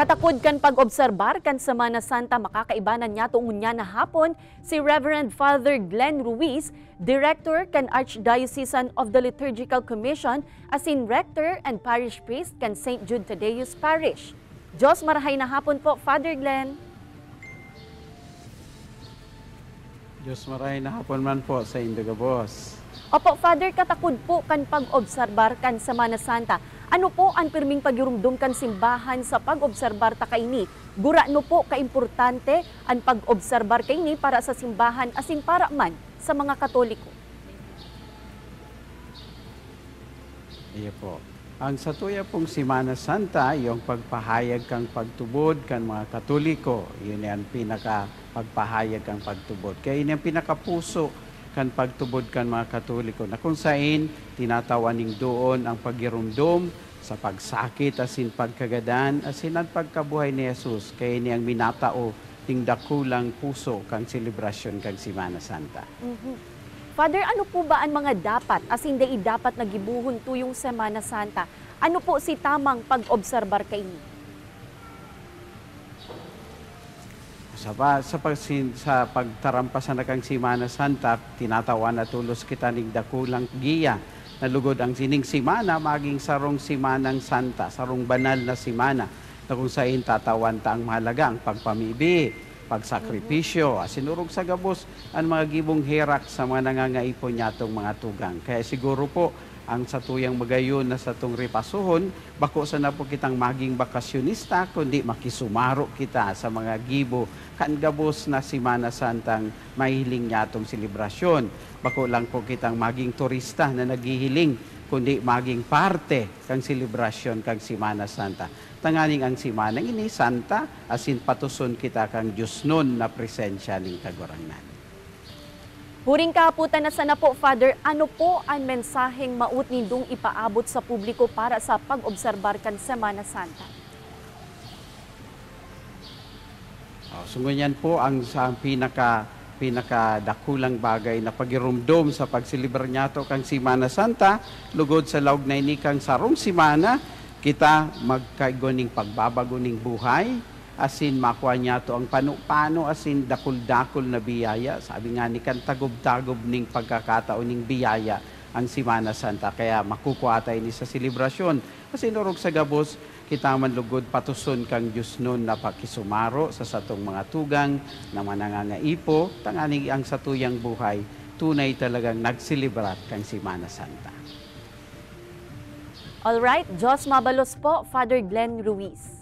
Katakod kan pag-obserbar kan Semana Santa makakaibanan niya tuong niya na hapon si Reverend Father Glenn Ruiz, Director kan Archdiocesan of the Liturgical Commission asin Rector and Parish Priest kan St. Jude Tadeus Parish. Diyos marahay na hapon po, Father Glenn. Diyos marahay na hapon man po sa Indogabos. Opo, Father, katakod po kan pag-obserbar kan Semana Santa. Ano po ang pirming pagirumdum kan simbahan sa pag-obserbar ta kaini? Gura no po kaimportante ang pag-obserbar kaini para sa simbahan asin para man sa mga Katoliko? Iya po. Ang satuya pong Semana Santa, yung pagpahayag kang pagtubod kan mga Katoliko, yun ang pinaka pagpahayag kang pagtubod. Kaya yun ang pinakapuso kan pagtubod kan mga Katoliko na kung saan tinatawaning doon ang pagirumdom sa pagsakit asin pagkagadan asin ang pagkabuhay ni Jesus kaya niyang minatao ting dakulang puso kang selebrasyon kang Semana Santa. Father, ano po ba ang mga dapat asin dai dapat nagibuhon tuyong Semana Santa? Ano po si tamang pag-obserbar kaini? Sa pagtarampasan na kang Semana Santa, tinatawan na tulos kita ning dakulang giya na lugod ang sining simana, maging sarong Simanang Santa, sarong banal na simana, na kung saan tatawan ta ang mahalaga, ang pagpamibi, pagsakripisyo, asinurog sa gabos, ang mga gibong herak sa mga nangangaipon nyatong mga tugang. Kaya siguro po, ang satuyang magayon na sa itong repasuhon, bako sa na po kitang maging bakasyonista, kundi makisumaro kita sa mga gibo, kangabos na Semana Santang mahiling niya itong selebrasyon. Bako lang po kitang maging turista na naghihiling, kundi maging parte kang selebrasyon kang Semana Santa. Tanganing ang Semana ini, Santa, asin patuson kita kang Diyos nun na presensya ng kagurangnan. Huring kaputan na sana po, Father, ano po ang mensaheng maut nindong ipaabot sa publiko para sa pag-obserbar kan Semana Santa? Sungunyan po ang sa pinakadakulang bagay na pagirumdom sa pagsilibrar niyato kang Semana Santa, lugod sa laog na ini kang sarong simana, kita magkaigoning pagbabago ning buhay, asin makuha niya to ang pano asin dakul-dakul na biyaya. Sabi nga ni kan tagob-tagob ning pagkakataon ning biyaya ang Semana Santa. Kaya makukuha tayo ni sa selebrasyon. Kasi nurog sa gabos, kita man lugod patuson kang Diyos nun na pakisumaro sa satong mga tugang na manangangaipo. Tanganing ang satuyang buhay, tunay talagang nagsilibrat kang Semana Santa. Alright, Diyos mabalos po, Father Glenn Ruiz.